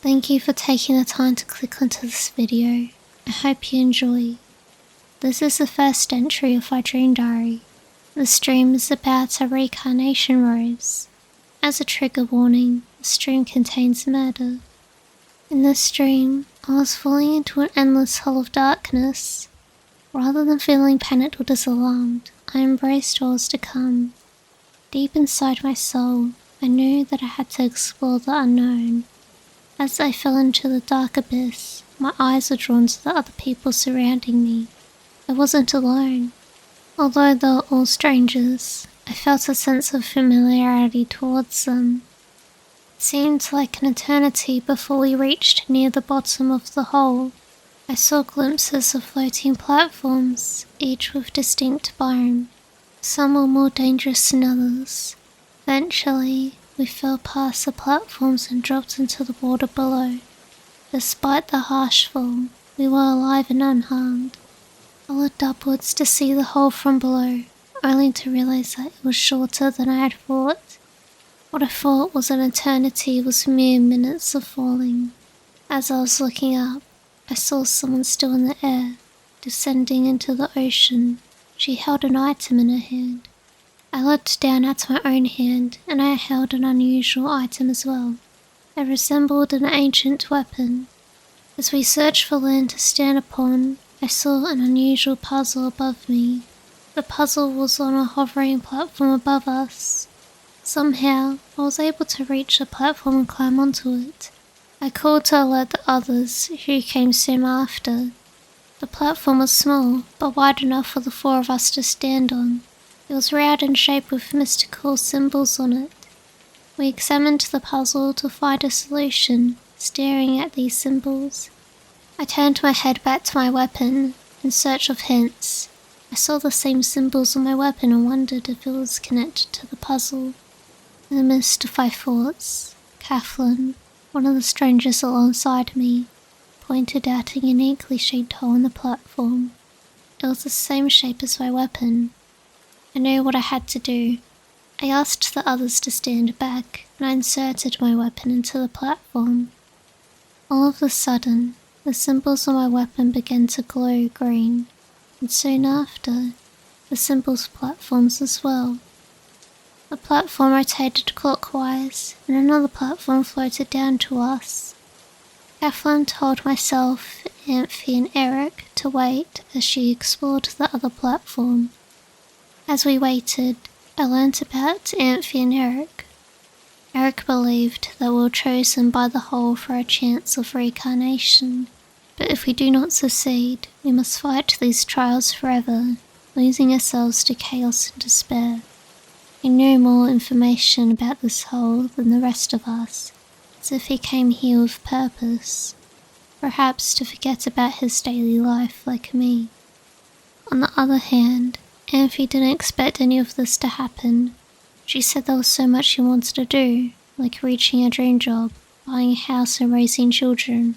Thank you for taking the time to click onto this video. I hope you enjoy. This is the first entry of my dream diary. The stream is about a reincarnation rose. As a trigger warning, the stream contains murder. In this stream, I was falling into an endless hole of darkness. Rather than feeling panicked or disalarmed, I embraced what was to come. Deep inside my soul, I knew that I had to explore the unknown. As I fell into the dark abyss, my eyes were drawn to the other people surrounding me. I wasn't alone. Although they were all strangers, I felt a sense of familiarity towards them. It seemed like an eternity before we reached near the bottom of the hole. I saw glimpses of floating platforms, each with distinct biome. Some were more dangerous than others. Eventually, we fell past the platforms and dropped into the water below. Despite the harsh fall, we were alive and unharmed. I looked upwards to see the hole from below, only to realize that it was shorter than I had thought. What I thought was an eternity was mere minutes of falling. As I was looking up, I saw someone still in the air, descending into the ocean. She held an item in her hand. I looked down at my own hand, and I held an unusual item as well. It resembled an ancient weapon. As we searched for land to stand upon, I saw an unusual puzzle above me. The puzzle was on a hovering platform above us. Somehow, I was able to reach the platform and climb onto it. I called to alert the others, who came soon after. The platform was small, but wide enough for the four of us to stand on. It was round and shaped with mystical symbols on it. We examined the puzzle to find a solution, staring at these symbols. I turned my head back to my weapon, in search of hints. I saw the same symbols on my weapon and wondered if it was connected to the puzzle. In the midst of my thoughts, Kathleen, one of the strangers alongside me, pointed out a uniquely shaped hole in the platform. It was the same shape as my weapon. I knew what I had to do. I asked the others to stand back, and I inserted my weapon into the platform. All of a sudden, the symbols on my weapon began to glow green, and soon after, the symbols platforms as well. The platform rotated clockwise, and another platform floated down to us. Kathleen told myself, Amphi and Eric to wait as she explored the other platform. As we waited, I learnt about Amphi and Eric. Eric believed that we were chosen by the whole for a chance of reincarnation, but if we do not succeed, we must fight these trials forever, losing ourselves to chaos and despair. He knew more information about this whole than the rest of us, as if he came here with purpose, perhaps to forget about his daily life like me. On the other hand, Amphi didn't expect any of this to happen. She said there was so much she wanted to do, like reaching a dream job, buying a house and raising children.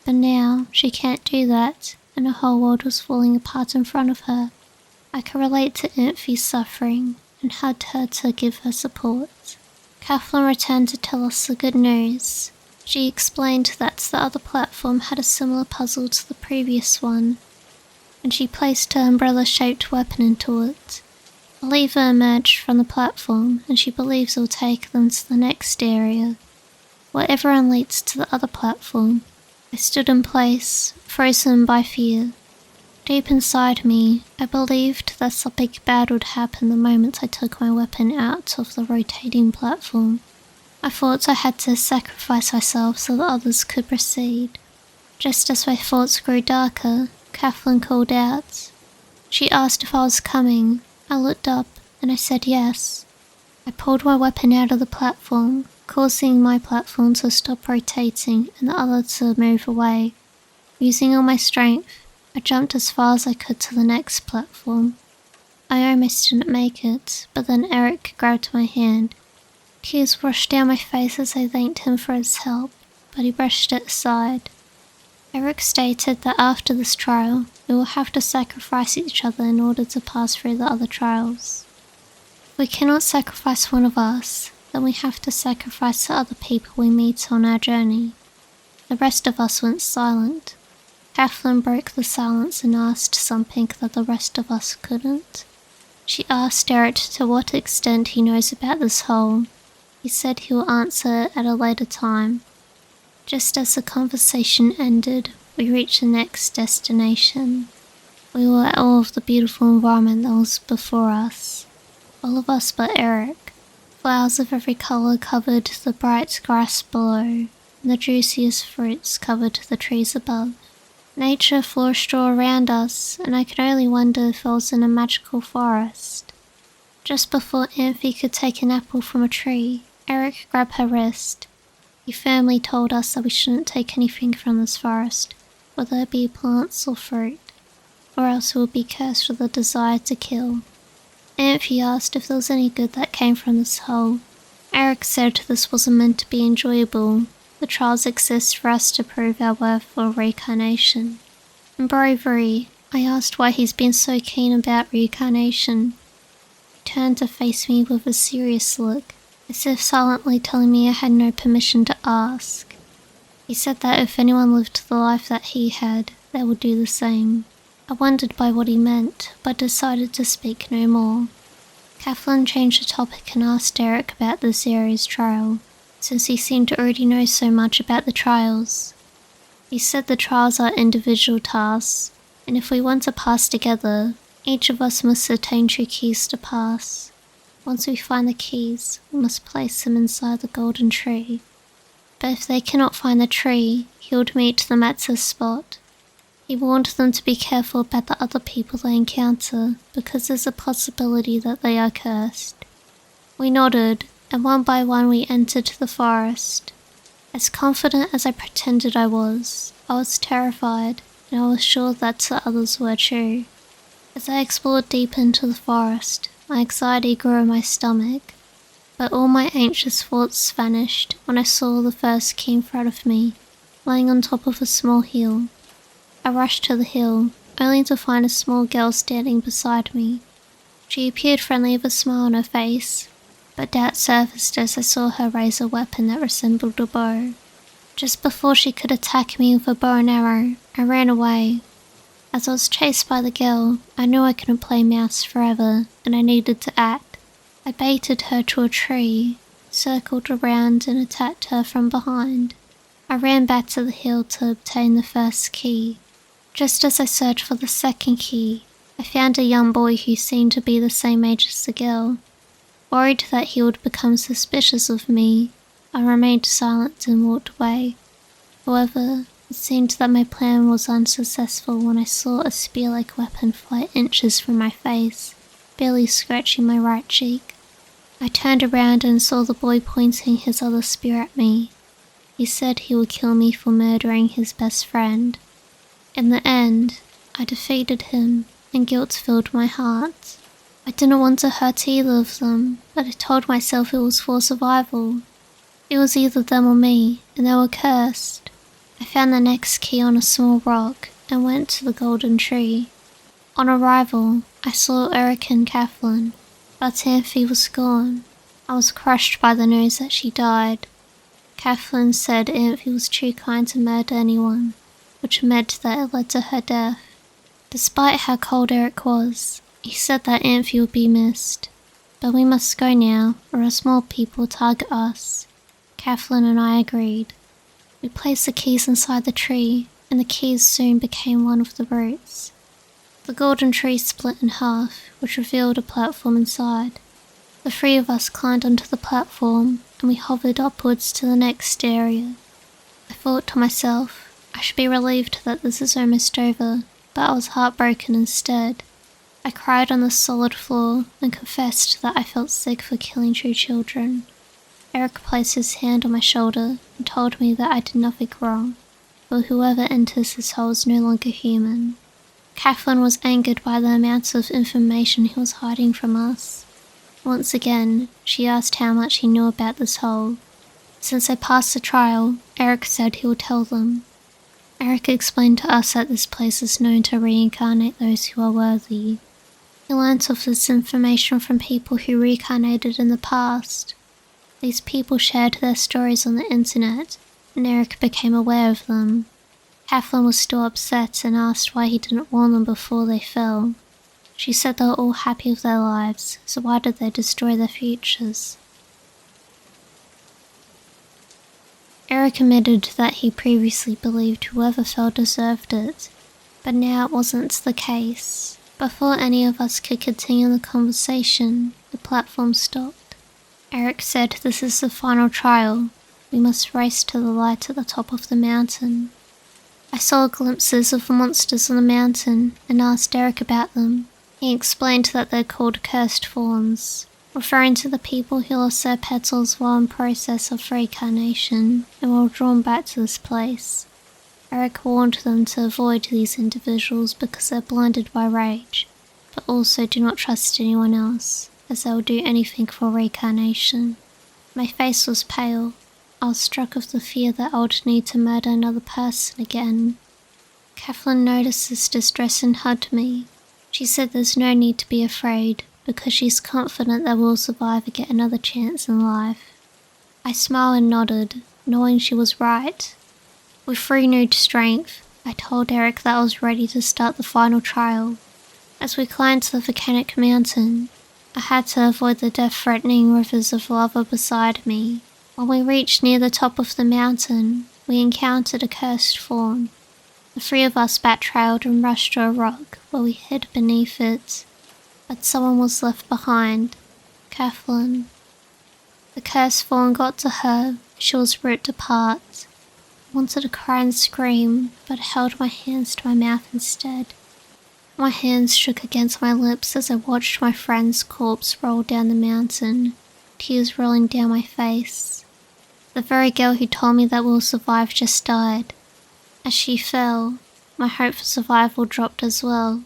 But now, she can't do that, and the whole world was falling apart in front of her. I could relate to Amphi's suffering, and hugged her to give her support. Kathleen returned to tell us the good news. She explained that the other platform had a similar puzzle to the previous one, and she placed her umbrella-shaped weapon into it. A lever emerged from the platform, and she believes it will take them to the next area. Whatever leads to the other platform, I stood in place, frozen by fear. Deep inside me, I believed that something bad would happen the moment I took my weapon out of the rotating platform. I thought I had to sacrifice myself so that others could proceed. Just as my thoughts grew darker, Kathleen called out. She asked if I was coming. I looked up, and I said yes. I pulled my weapon out of the platform, causing my platform to stop rotating and the other to move away. Using all my strength, I jumped as far as I could to the next platform. I almost didn't make it, but then Eric grabbed my hand. Tears rushed down my face as I thanked him for his help, but he brushed it aside. Eric stated that after this trial, we will have to sacrifice each other in order to pass through the other trials. If we cannot sacrifice one of us, then we have to sacrifice the other people we meet on our journey. The rest of us went silent. Kathleen broke the silence and asked something that the rest of us couldn't. She asked Eric to what extent he knows about this hole. He said he will answer at a later time. Just as the conversation ended, we reached the next destination. We were at all of the beautiful environment that was before us. All of us but Eric. Flowers of every colour covered the bright grass below, and the juiciest fruits covered the trees above. Nature flourished all around us, and I could only wonder if I was in a magical forest. Just before Amphi could take an apple from a tree, Eric grabbed her wrist. He firmly told us that we shouldn't take anything from this forest, whether it be plants or fruit, or else we would be cursed with a desire to kill. Amphi asked if there was any good that came from this hole. Eric said this wasn't meant to be enjoyable. The trials exist for us to prove our worth for reincarnation. In bravery, I asked why he's been so keen about reincarnation. He turned to face me with a serious look, as if silently telling me I had no permission to ask. He said that if anyone lived the life that he had, they would do the same. I wondered by what he meant, but decided to speak no more. Kathleen changed the topic and asked Eric about this area's trial, since he seemed to already know so much about the trials. He said the trials are individual tasks, and if we want to pass together, each of us must attain 2 keys to pass. Once we find the keys, we must place them inside the golden tree. But if they cannot find the tree, he would meet them at this spot. He warned them to be careful about the other people they encounter, because there's a possibility that they are cursed. We nodded, and one by one we entered the forest. As confident as I pretended I was terrified, and I was sure that the others were too. As I explored deep into the forest, my anxiety grew in my stomach, but all my anxious thoughts vanished when I saw the first key in front of me, lying on top of a small hill. I rushed to the hill, only to find a small girl standing beside me. She appeared friendly with a smile on her face, but doubt surfaced as I saw her raise a weapon that resembled a bow. Just before she could attack me with a bow and arrow, I ran away. As I was chased by the girl, I knew I couldn't play mouse forever, and I needed to act. I baited her to a tree, circled around and attacked her from behind. I ran back to the hill to obtain the first key. Just as I searched for the second key, I found a young boy who seemed to be the same age as the girl. Worried that he would become suspicious of me, I remained silent and walked away. However, it seemed that my plan was unsuccessful when I saw a spear-like weapon fly inches from my face, barely scratching my right cheek. I turned around and saw the boy pointing his other spear at me. He said he would kill me for murdering his best friend. In the end, I defeated him, and guilt filled my heart. I didn't want to hurt either of them, but I told myself it was for survival. It was either them or me, and they were cursed. I found the next key on a small rock, and went to the golden tree. On arrival, I saw Eric and Kathleen, but Amphi was gone. I was crushed by the news that she died. Kathleen said Amphi was too kind to murder anyone, which meant that it led to her death. Despite how cold Eric was, he said that Amphi would be missed. But we must go now, or else more people will target us. Kathleen and I agreed. We placed the keys inside the tree, and the keys soon became one of the roots. The golden tree split in half, which revealed a platform inside. The 3 of us climbed onto the platform, and we hovered upwards to the next area. I thought to myself, I should be relieved that this is almost over, but I was heartbroken instead. I cried on the solid floor and confessed that I felt sick for killing 2 children. Eric placed his hand on my shoulder and told me that I did nothing wrong, for whoever enters this hole is no longer human. Kathleen was angered by the amount of information he was hiding from us. Once again, she asked how much he knew about this hole. Since I passed the trial, Eric said he would tell them. Eric explained to us that this place is known to reincarnate those who are worthy. He learnt of this information from people who reincarnated in the past. These people shared their stories on the internet, and Eric became aware of them. Kathleen was still upset and asked why he didn't warn them before they fell. She said they were all happy with their lives, so why did they destroy their futures? Eric admitted that he previously believed whoever fell deserved it, but now it wasn't the case. Before any of us could continue the conversation, the platform stopped. Eric said, "This is the final trial. We must race to the light at the top of the mountain." I saw glimpses of the monsters on the mountain and asked Eric about them. He explained that they're called cursed fawns, referring to the people who lost their petals while in process of reincarnation and were drawn back to this place. Eric warned them to avoid these individuals because they're blinded by rage, but also do not trust anyone else, as they will do anything for reincarnation. My face was pale. I was struck with the fear that I would need to murder another person again. Kathleen noticed this distress and hugged me. She said there's no need to be afraid, because she's confident that we'll survive and get another chance in life. I smiled and nodded, knowing she was right. With renewed strength, I told Eric that I was ready to start the final trial. As we climbed the volcanic mountain, I had to avoid the death-threatening rivers of lava beside me. When we reached near the top of the mountain, we encountered a cursed fawn. The three of us backtrailed and rushed to a rock where we hid beneath it. But someone was left behind, Kathleen. The cursed fawn got to her, she was ripped apart. I wanted to cry and scream, but held my hands to my mouth instead. My hands shook against my lips as I watched my friend's corpse roll down the mountain, tears rolling down my face. The very girl who told me that we'll survive just died. As she fell, my hope for survival dropped as well.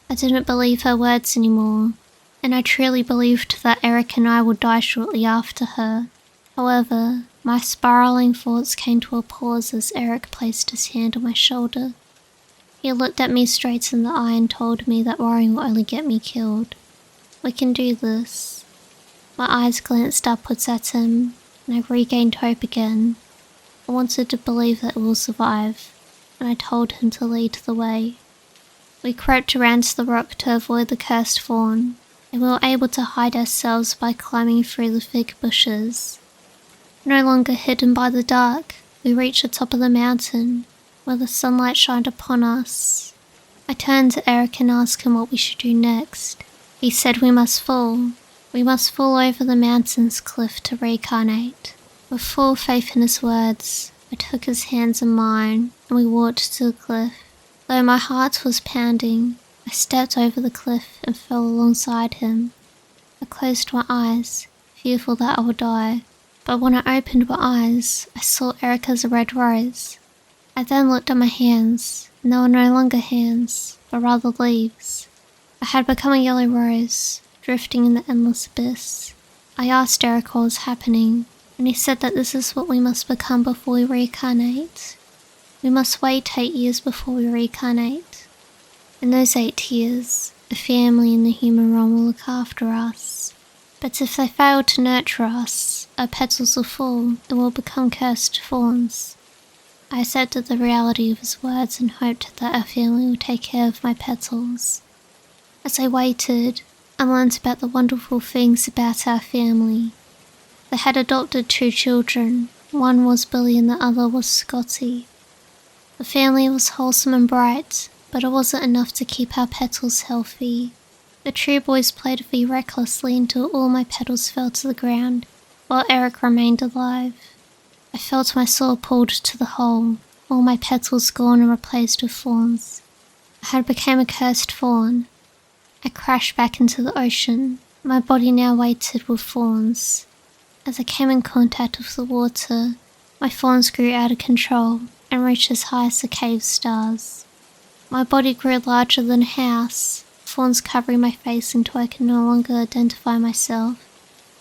I didn't believe her words anymore, and I truly believed that Eric and I would die shortly after her. However, my spiraling thoughts came to a pause as Eric placed his hand on my shoulder. He looked at me straight in the eye and told me that worrying will only get me killed. "We can do this." My eyes glanced upwards at him, and I regained hope again. I wanted to believe that we'll survive, and I told him to lead the way. We crept around the rock to avoid the cursed fawn, and we were able to hide ourselves by climbing through the thick bushes. No longer hidden by the dark, we reached the top of the mountain, where the sunlight shined upon us. I turned to Eric and asked him what we should do next. He said we must fall. We must fall over the mountain's cliff to reincarnate. With full faith in his words, I took his hands in mine, and we walked to the cliff. Though my heart was pounding, I stepped over the cliff and fell alongside him. I closed my eyes, fearful that I would die, but when I opened my eyes, I saw Eric as a red rose. I then looked at my hands, and they were no longer hands, but rather leaves. I had become a yellow rose, drifting in the endless abyss. I asked Eric what was happening, and he said that this is what we must become before we reincarnate. We must wait 8 years before we reincarnate. In those 8 years, a family in the human realm will look after us. But if they fail to nurture us, our petals will fall and will become cursed fawns. I accepted the reality of his words and hoped that our family would take care of my petals. As I waited, I learned about the wonderful things about our family. They had adopted 2 children. One was Billy and the other was Scotty. The family was wholesome and bright, but it wasn't enough to keep our petals healthy. The 2 boys played with me recklessly until all my petals fell to the ground, while Eric remained alive. I felt my soul pulled to the hole, all my petals gone and replaced with thorns. I had become a cursed fawn. I crashed back into the ocean, my body now weighted with thorns. As I came in contact with the water, my thorns grew out of control and reached as high as the cave stars. My body grew larger than a house, thorns covering my face until I could no longer identify myself.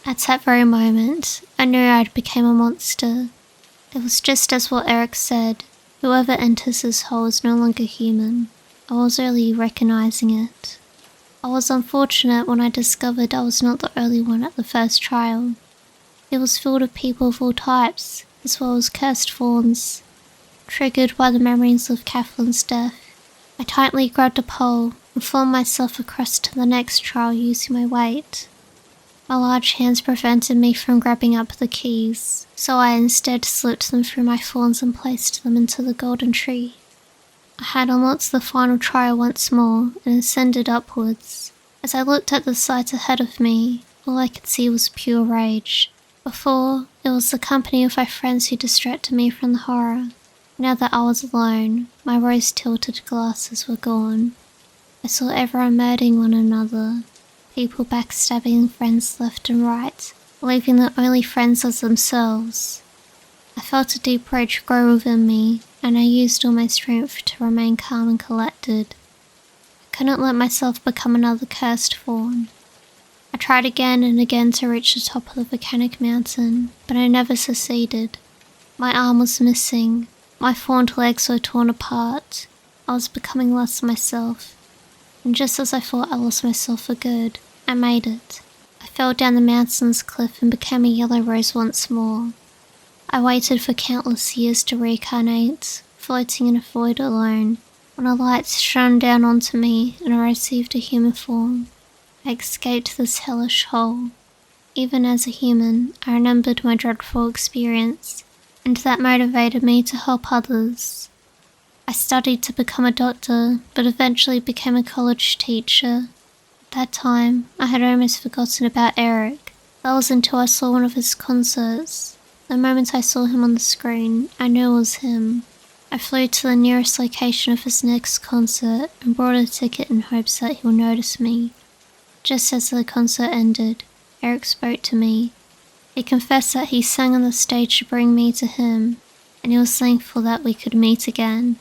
At that very moment, I knew I had become a monster. It was just as what Eric said, whoever enters this hole is no longer human. I was early recognizing it. I was unfortunate when I discovered I was not the only one at the first trial. It was filled with people of all types, as well as cursed fawns. Triggered by the memories of Kathleen's death, I tightly grabbed a pole and flung myself across to the next trial using my weight. My large hands prevented me from grabbing up the keys, so I instead slipped them through my thorns and placed them into the golden tree. I had unlocked the final trial once more and ascended upwards. As I looked at the sight ahead of me, all I could see was pure rage. Before, it was the company of my friends who distracted me from the horror. Now that I was alone, my rose-tinted glasses were gone. I saw everyone murdering one another, people backstabbing friends left and right, leaving the only friends as themselves. I felt a deep rage grow within me, and I used all my strength to remain calm and collected. I couldn't let myself become another cursed fawn. I tried again and again to reach the top of the volcanic mountain, but I never succeeded. My arm was missing, my fawned legs were torn apart. I was becoming less myself, and just as I thought I lost myself for good, I made it. I fell down the mountain's cliff and became a yellow rose once more. I waited for countless years to reincarnate, floating in a void alone, when a light shone down onto me and I received a human form. I escaped this hellish hole. Even as a human, I remembered my dreadful experience, and that motivated me to help others. I studied to become a doctor, but eventually became a college teacher. At that time, I had almost forgotten about Eric. That was until I saw one of his concerts. The moment I saw him on the screen, I knew it was him. I flew to the nearest location of his next concert and bought a ticket in hopes that he'll notice me. Just as the concert ended, Eric spoke to me. He confessed that he sang on the stage to bring me to him, and he was thankful that we could meet again.